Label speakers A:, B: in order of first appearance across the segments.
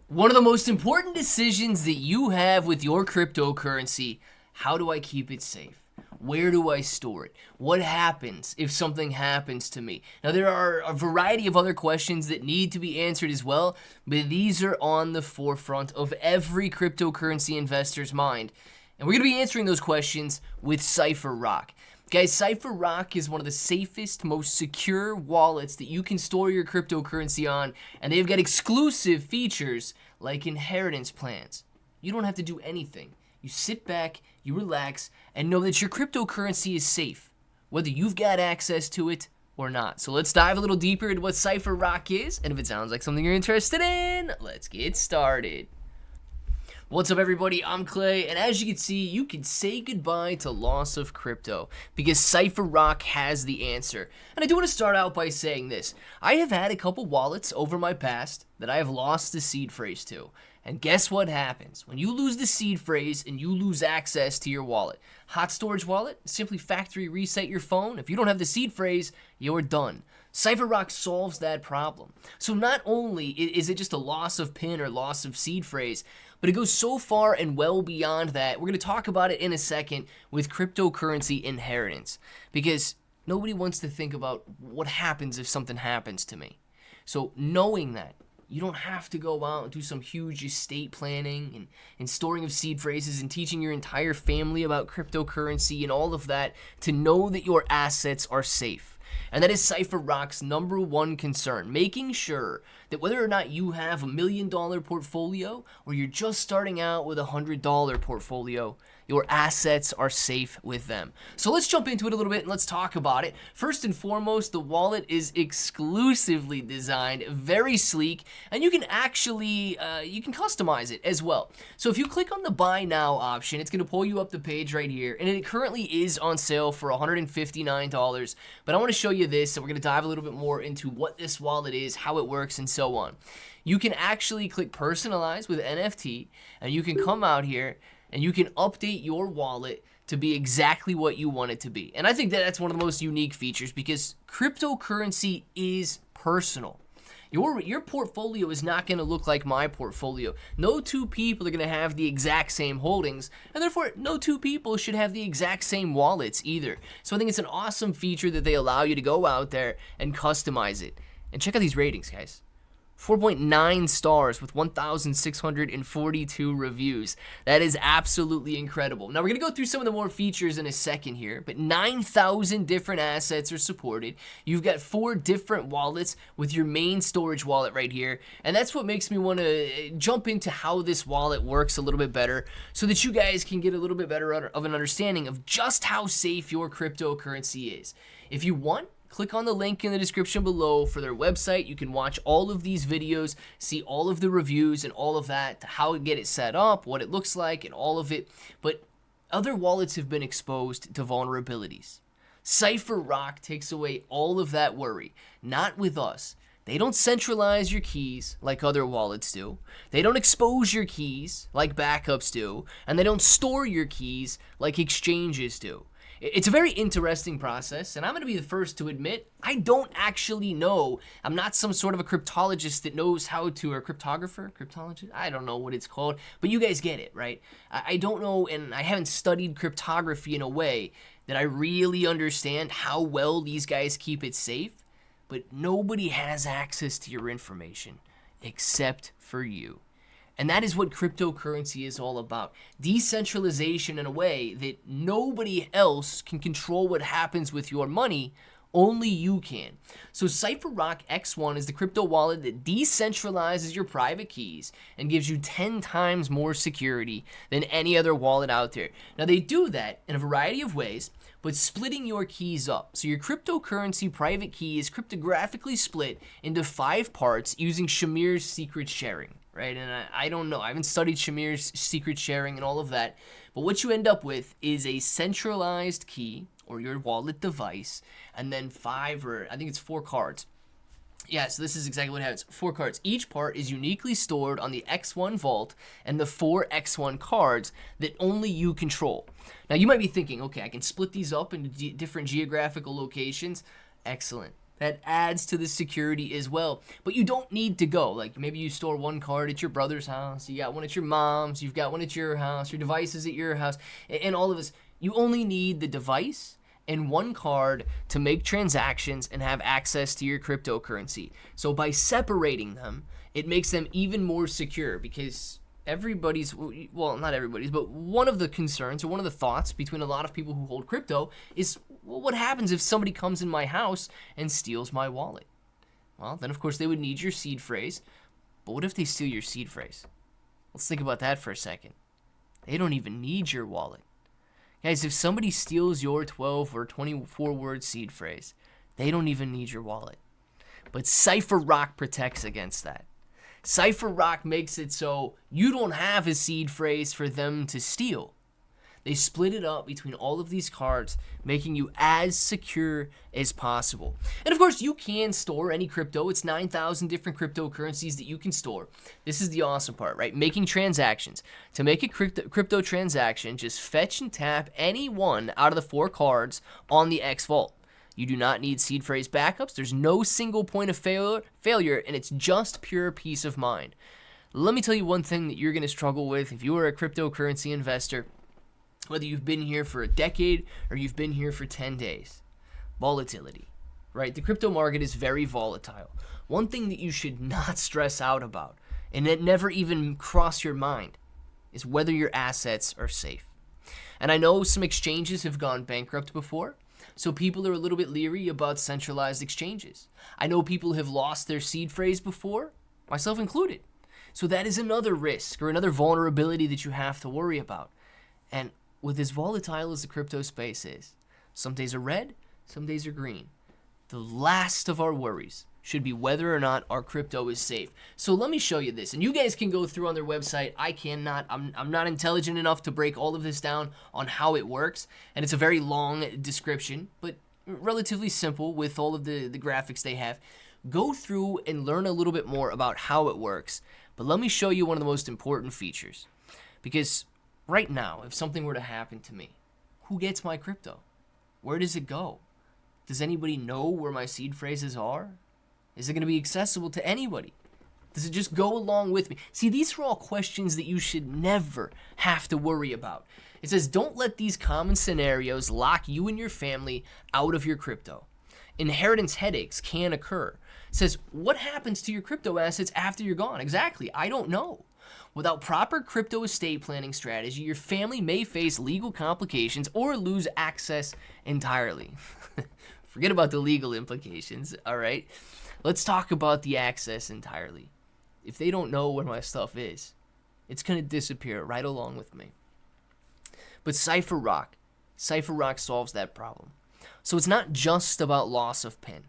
A: One of the most important decisions that you have with your cryptocurrency: how do I keep it safe? Where do I store it? What happens if something happens to me? Now, there are a variety of other questions that need to be answered as well, but these are on the forefront of every cryptocurrency investor's mind. And we're going to be answering those questions with Cypherock. Guys, Cypherock is one of the safest, most secure wallets that you can store your cryptocurrency on, and they've got exclusive features like inheritance plans. You don't have to do anything. You sit back, you relax, and know that your cryptocurrency is safe, whether you've got access to it or not. So let's dive a little deeper into what Cypherock is, and if it sounds like something you're interested in, let's get started. What's up, everybody? I'm Clay, and as you can see, you can say goodbye to loss of crypto because Cypherock has the answer. And I do want to start out by saying this. I have had a couple wallets over my past that I have lost the seed phrase to. And guess what happens? When you lose the seed phrase and you lose access to your wallet. Hot storage wallet, simply factory reset your phone. If you don't have the seed phrase, you're done. Cypherock solves that problem. So not only is it just a loss of PIN or loss of seed phrase, but it goes so far and well beyond that. We're going to talk about it in a second with cryptocurrency inheritance, because nobody wants to think about what happens if something happens to me. So knowing that, you don't have to go out and do some huge estate planning and storing of seed phrases and teaching your entire family about cryptocurrency and all of that to know that your assets are safe. And that is Cypherock's #1 concern, making sure that whether or not you have $1 million portfolio or you're just starting out with a $100 portfolio, your assets are safe with them. So let's jump into it a little bit and let's talk about it. First and foremost, the wallet is exclusively designed, very sleek, and you can actually, you can customize it as well. So if you click on the buy now option, it's going to pull you up the page right here, and it currently is on sale for $159. But I want to show you this, and we're going to dive a little bit more into what this wallet is, how it works, and so on. You can actually click personalize with NFT, and you can come out here and you can update your wallet to be exactly what you want it to be. And I think that that's one of the most unique features, because cryptocurrency is personal. Your portfolio is not going to look like my portfolio. No two people are going to have the exact same holdings, and therefore no two people should have the exact same wallets either. So I think it's an awesome feature that they allow you to go out there and customize it. And check out these ratings, guys. 4.9 stars with 1,642 reviews. That is absolutely incredible. Now, we're going to go through some of the more features in a second here, but 9,000 different assets are supported. You've got 4 different wallets with your main storage wallet right here, and that's what makes me want to jump into how this wallet works a little bit better so that you guys can get a little bit better of an understanding of just how safe your cryptocurrency is. If you want, click on the link in the description below for their website. You can watch all of these videos, see all of the reviews and all of that, how to get it set up, what it looks like, and all of it. But other wallets have been exposed to vulnerabilities. Cypherock takes away all of that worry. Not with us. They don't centralize your keys like other wallets do. They don't expose your keys like backups do. And they don't store your keys like exchanges do. It's a very interesting process, and I'm going to be the first to admit, I don't actually know. I'm not some sort of a cryptologist that knows how to, or cryptologist? I don't know what it's called, but you guys get it, right? I don't know, and I haven't studied cryptography in a way that I really understand how well these guys keep it safe, but nobody has access to your information except for you. And that is what cryptocurrency is all about. Decentralization in a way that nobody else can control what happens with your money, only you can. So Cypherock X1 is the crypto wallet that decentralizes your private keys and gives you 10 times more security than any other wallet out there. Now, they do that in a variety of ways, but splitting your keys up. So your cryptocurrency private key is cryptographically split into 5 parts using Shamir's secret sharing. Right, and I don't know. I haven't studied Shamir's secret sharing and all of that. But what you end up with is a centralized key, or your wallet device, and then 5, or I think it's 4 cards. Yeah, so this is exactly what happens. 4 cards. Each part is uniquely stored on the X1 vault and the 4 X1 cards that only you control. Now, you might be thinking, okay, I can split these up into different geographical locations. Excellent. That adds to the security as well. But you don't need to go. Like maybe you store one card at your brother's house, you got one at your mom's, you've got one at your house, your device is at your house, and all of this. You only need the device and one card to make transactions and have access to your cryptocurrency. So by separating them, it makes them even more secure because everybody's, well, not everybody's, but one of the concerns or one of the thoughts between a lot of people who hold crypto is, well, what happens if somebody comes in my house and steals my wallet? Well, then of course they would need your seed phrase, but what if they steal your seed phrase? Let's think about that for a second. They don't even need your wallet. Guys, if somebody steals your 12 or 24 word seed phrase, they don't even need your wallet. But Cypherock protects against that. Cypherock makes it so you don't have a seed phrase for them to steal. They split it up between all of these cards, making you as secure as possible. And of course, you can store any crypto. It's 9,000 different cryptocurrencies that you can store. This is the awesome part, right? Making transactions. To make a crypto transaction, just fetch and tap any one out of the 4 cards on the X Vault. You do not need seed phrase backups. There's no single point of failure, and it's just pure peace of mind. Let me tell you one thing that you're going to struggle with if you are a cryptocurrency investor, whether you've been here for a decade or you've been here for 10 days. Volatility, right? The crypto market is very volatile. One thing that you should not stress out about, and that never even cross your mind, is whether your assets are safe. And I know some exchanges have gone bankrupt before, so people are a little bit leery about centralized exchanges. I know people have lost their seed phrase before, myself included. So that is another risk or another vulnerability that you have to worry about. And with as volatile as the crypto space is, some days are red, some days are green. The last of our worries should be whether or not our crypto is safe. So let me show you this. And you guys can go through on their website. I cannot. I'm not intelligent enough to break all of this down on how it works. And it's a very long description, but relatively simple with all of the graphics they have. Go through and learn a little bit more about how it works. But let me show you one of the most important features. Because right now, if something were to happen to me, who gets my crypto? Where does it go? Does anybody know where my seed phrases are? Is it going to be accessible to anybody? Does it just go along with me? See, these are all questions that you should never have to worry about. It says, don't let these common scenarios lock you and your family out of your crypto. Inheritance headaches can occur. It says, what happens to your crypto assets after you're gone? Exactly, I don't know. Without proper crypto estate planning strategy, your family may face legal complications or lose access entirely. Forget about the legal implications, all right? Let's talk about the access entirely. If they don't know where my stuff is, it's going to disappear right along with me. But Cypherock solves that problem. So it's not just about loss of PIN.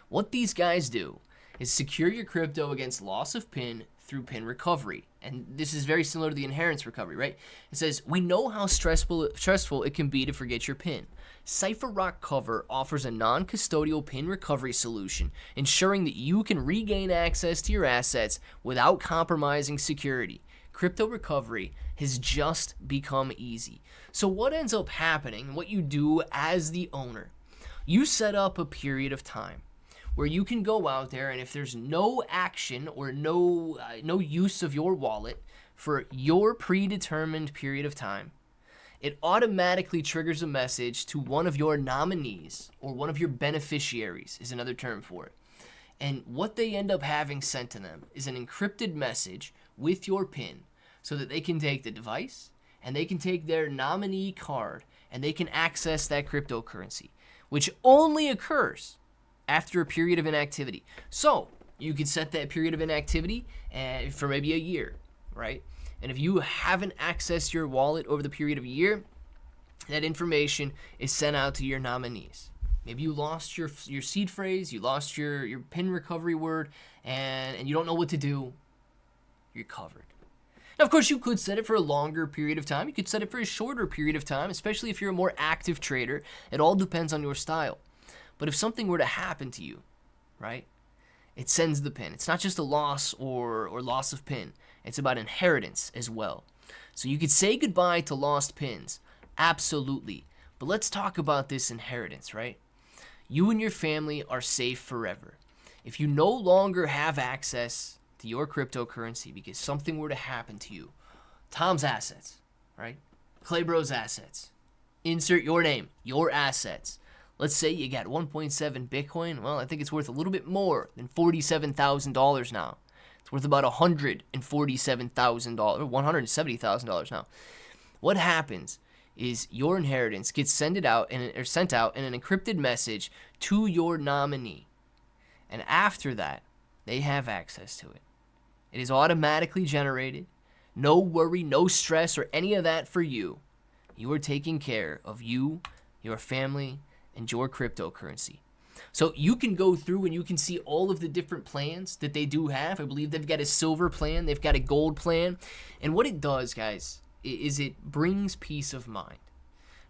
A: What these guys do is secure your crypto against loss of PIN through PIN recovery. And this is very similar to the inheritance recovery, right? It says, we know how stressful it can be to forget your PIN. Cypherock Cover offers a non-custodial PIN recovery solution, ensuring that you can regain access to your assets without compromising security. Crypto recovery has just become easy. So what ends up happening, what you do as the owner, you set up a period of time where you can go out there, and if there's no action or no use of your wallet for your predetermined period of time, it automatically triggers a message to one of your nominees, or one of your beneficiaries is another term for it. And what they end up having sent to them is an encrypted message with your PIN, so that they can take the device and they can take their nominee card and they can access that cryptocurrency, which only occurs after a period of inactivity. So you could set that period of inactivity for maybe a year, right? And if you haven't accessed your wallet over the period of a year, that information is sent out to your nominees. Maybe you lost your seed phrase, you lost your PIN recovery word, and you don't know what to do. You're covered. Now, of course, you could set it for a longer period of time. You could set it for a shorter period of time, especially if you're a more active trader. It all depends on your style. But if something were to happen to you, right, it sends the PIN. It's not just a loss or loss of PIN. It's about inheritance as well. So you could say goodbye to lost PINs. Absolutely. But let's talk about this inheritance, right? you and your family are safe forever. If you no longer have access to your cryptocurrency because something were to happen to you, Tom's assets, right? Claybro's assets. Insert your name, your assets. Let's say you got 1.7 Bitcoin. Well, I think it's worth a little bit more than $47,000 now. It's worth about $147,000, $170,000 now. What happens is your inheritance gets sent out in an encrypted message to your nominee. And after that, they have access to it. It is automatically generated. No worry, no stress, or any of that for you. You are taking care of you, your family, and your cryptocurrency. So you can go through and you can see all of the different plans that they do have. I believe they've got a silver plan, they've got a gold plan. And what it does, guys, is it brings peace of mind.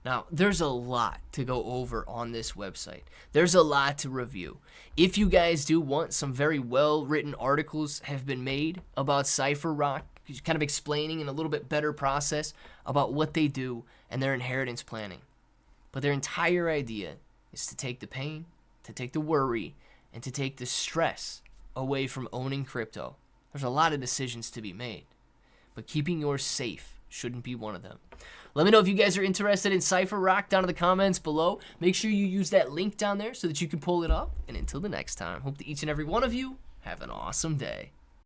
A: Now, there's a lot to go over on this website. There's a lot to review. If you guys do want, some very well-written articles have been made about Cypherock, kind of explaining in a little bit better process about what they do and their inheritance planning. But their entire idea is to take the pain, to take the worry, and to take the stress away from owning crypto. There's a lot of decisions to be made, but keeping yours safe shouldn't be one of them. Let me know if you guys are interested in Cypherock down in the comments below. Make sure you use that link down there so that you can pull it up. And until the next time, hope that each and every one of you have an awesome day.